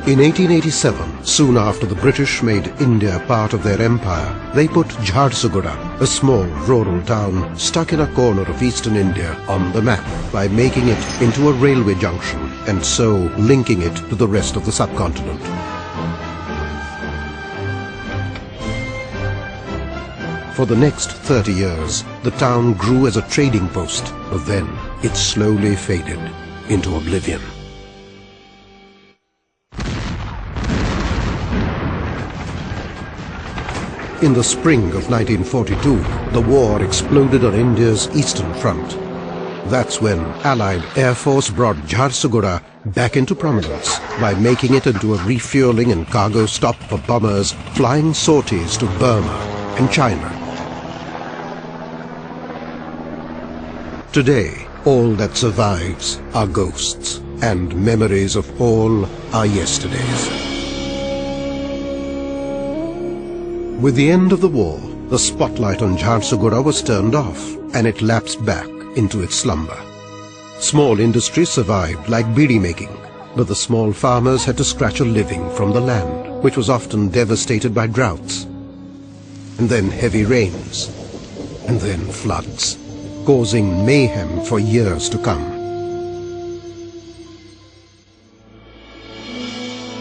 In 1887, soon after the British made India part of their empire, they put Jharsuguda, a small rural town stuck in a corner of eastern India, on the map by making it into a railway junction and so linking it to the rest of the subcontinent. For the next 30 years, the town grew as a trading post, but then it slowly faded into oblivion. In the spring of 1942, the war exploded on India's eastern front. That's when Allied Air Force brought Jharsuguda back into prominence by making it into a refueling and cargo stop for bombers flying sorties to Burma and China. Today, all that survives are ghosts, and memories of all are yesterdays. With the end of the war, the spotlight on Jharsuguda was turned off, and it lapsed back into its slumber. Small industries survived like beedi making, but the small farmers had to scratch a living from the land, which was often devastated by droughts, and then heavy rains, and then floods, causing mayhem for years to come.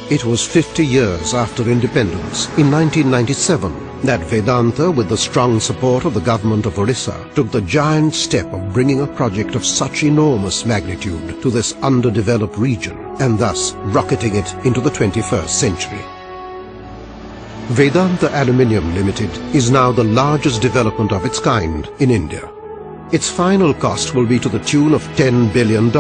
It was 50 years after independence, in 1997, that Vedanta, with the strong support of the government of Orissa, took the giant step of bringing a project of such enormous magnitude to this underdeveloped region, and thus rocketing it into the 21st century. Vedanta Aluminium Limited is now the largest development of its kind in India. Its final cost will be to the tune of $10 billion,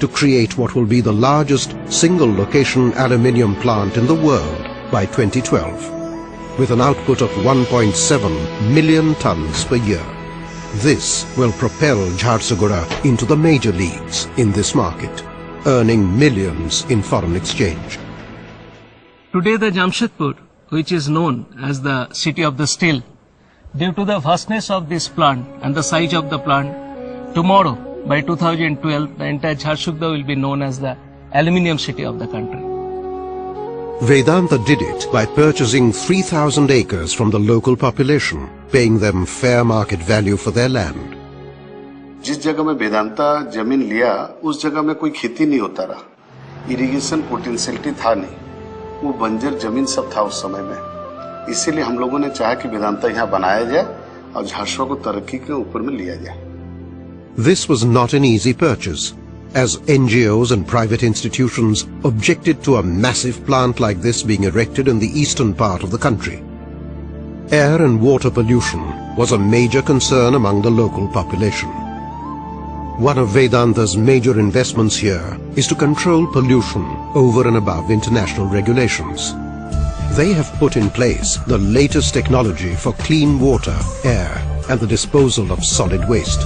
to create what will be the largest single-location aluminium plant in the world by 2012, with an output of 1.7 million tons per year. This will propel Jharsuguda into the major leagues in this market, earning millions in foreign exchange. Today the Jamshedpur, which is known as the city of the steel, due to the vastness of this plant and the size of the plant, tomorrow, by 2012, the entire Jharsuguda will be known as the aluminium city of the country. Vedanta did it by purchasing 3,000 acres from the local population, paying them fair market value for their land. जिस जगह में वेदांता जमीन लिया, उस जगह में कोई खेती नहीं होता रहा, इरिगेशन पोटेंशियलिटी था नहीं, वो बंजर जमीन सब था उस समय में। इसीलिए हम लोगों ने चाहा कि वेदांता यहाँ बनाया जाए और झारसुगुड़ा को तरक्की के ऊपर में लिया जाए। This was not an easy purchase, as NGOs and private institutions objected to a massive plant like this being erected in the eastern part of the country. Air and water pollution was a major concern among the local population. One of Vedanta's major investments here is to control pollution over and above international regulations. They have put in place the latest technology for clean water, air, and the disposal of solid waste.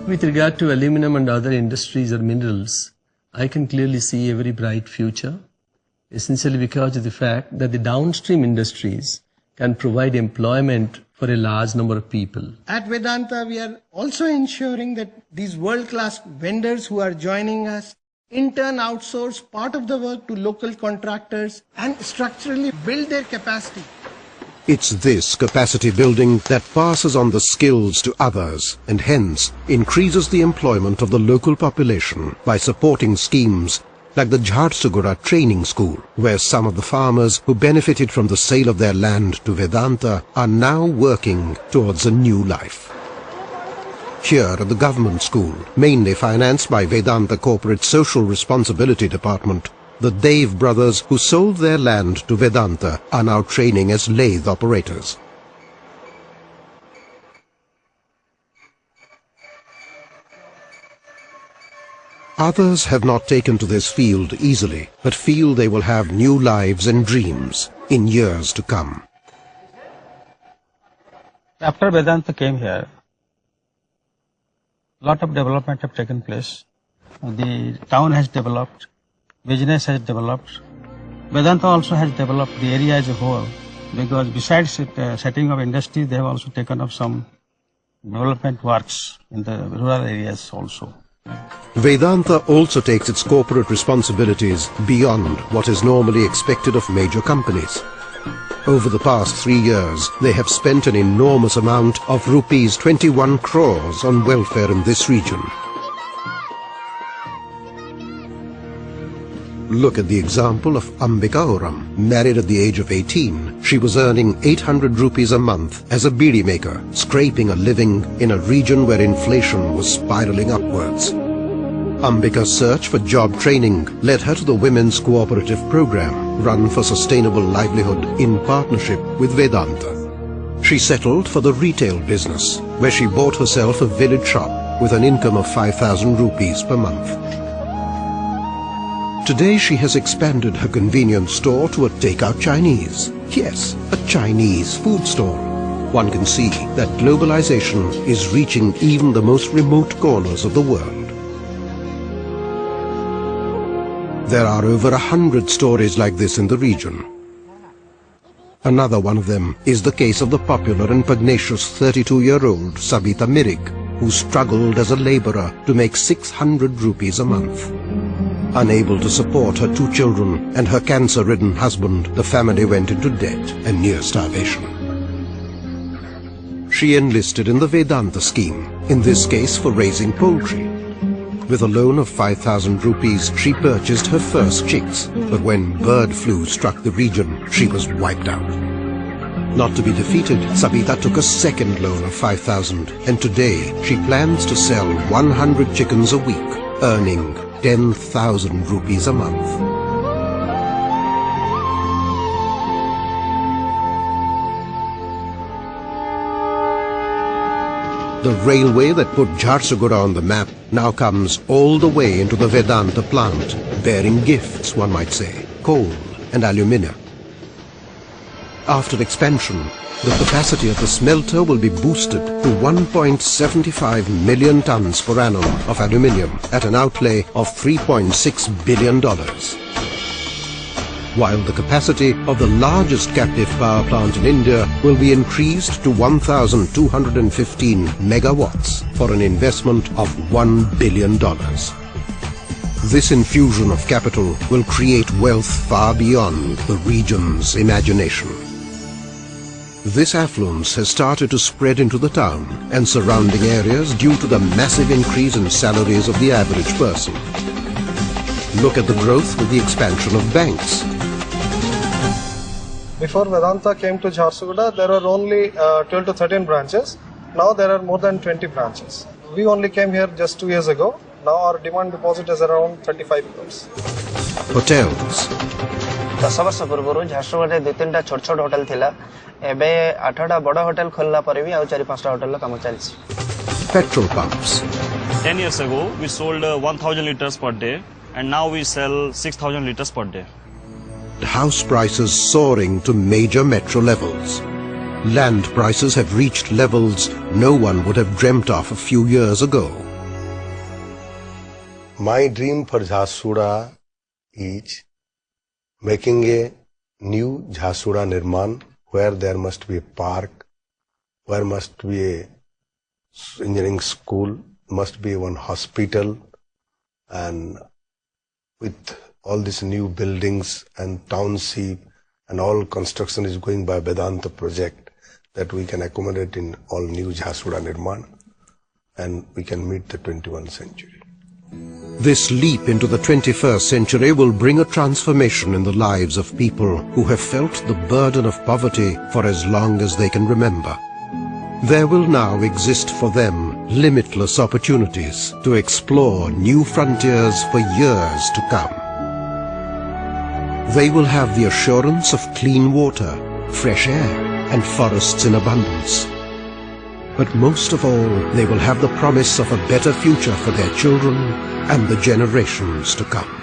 With regard to aluminum and other industries or minerals, I can clearly see a very bright future, essentially because of the fact that the downstream industries can provide employment for a large number of people. At Vedanta, we are also ensuring that these world-class vendors who are joining us in turn outsource part of the work to local contractors and structurally build their capacity. It's this capacity building that passes on the skills to others and hence increases the employment of the local population by supporting schemes like the Jharsuguda Training School, where some of the farmers who benefited from the sale of their land to Vedanta are now working towards a new life. Here at the government school, mainly financed by Vedanta Corporate Social Responsibility Department, the Dev brothers who sold their land to Vedanta are now training as lathe operators. Others have not taken to this field easily, but feel they will have new lives and dreams in years to come. After Vedanta came here, a lot of development have taken place. The town has developed, business has developed. Vedanta also has developed the area as a whole, because besides setting up industries, they have also taken up some development works in the rural areas also. Vedanta also takes its corporate responsibilities beyond what is normally expected of major companies. Over the past 3 years, they have spent an enormous amount of rupees 21 crores on welfare in this region. Look at the example of Ambika Oram. Married at the age of 18, she was earning 800 rupees a month as a beedi maker, scraping a living in a region where inflation was spiraling upwards. Ambika's search for job training led her to the Women's Cooperative Program, run for sustainable livelihood in partnership with Vedanta. She settled for the retail business, where she bought herself a village shop with an income of 5,000 rupees per month. Today she has expanded her convenience store to a takeout Chinese. Yes, a Chinese food store. One can see that globalization is reaching even the most remote corners of the world. There are over 100 stories like this in the region. Another one of them is the case of the popular and pugnacious 32-year-old Sabita Mirig, who struggled as a laborer to make 600 rupees a month. Unable to support her 2 children and her cancer-ridden husband, the family went into debt and near starvation. She enlisted in the Vedanta scheme, in this case for raising poultry. With a loan of 5,000 rupees, she purchased her first chicks, but when bird flu struck the region, she was wiped out. Not to be defeated, Sabita took a second loan of 5,000, and today she plans to sell 100 chickens a week, earning 10,000 rupees a month. The railway that put Jharsuguda on the map now comes all the way into the Vedanta plant, bearing gifts, one might say, coal and aluminium. After expansion, the capacity of the smelter will be boosted to 1.75 million tons per annum of aluminium at an outlay of $3.6 billion. While the capacity of the largest captive power plant in India will be increased to 1,215 megawatts for an investment of $1 billion. This infusion of capital will create wealth far beyond the region's imagination. This affluence has started to spread into the town and surrounding areas due to the massive increase in salaries of the average person. Look at the growth with the expansion of banks. Before Vedanta came to Jharsuguda, there were only 12 to 13 branches. Now there are more than 20 branches. We only came here just 2 years ago. Now our demand deposit is around 35 crores. Hotels. 10 वर्ष पूर्व झारसुगुड़ा 2-3 छोट छोट hotel थिला एबे 8टा बड़ hotel खोलला पर भी आ 4-5टा होटल काम चलछि. Petrol pumps. 10 years ago we sold 1000 liters per day and now we sell 6000 liters per day. House prices soaring to major metro levels. Land prices have reached levels no one would have dreamt of a few years ago. My dream for Jharsuguda is making a new Jharsuguda Nirman where there must be a park, where must be a engineering school, must be one hospital, and with all these new buildings and township and all construction is going by Vedanta project that we can accommodate in all new Jharsuguda Nirman and we can meet the 21st century. This leap into the 21st century will bring a transformation in the lives of people who have felt the burden of poverty for as long as they can remember. There will now exist for them limitless opportunities to explore new frontiers for years to come. They will have the assurance of clean water, fresh air, and forests in abundance. But most of all, they will have the promise of a better future for their children and the generations to come.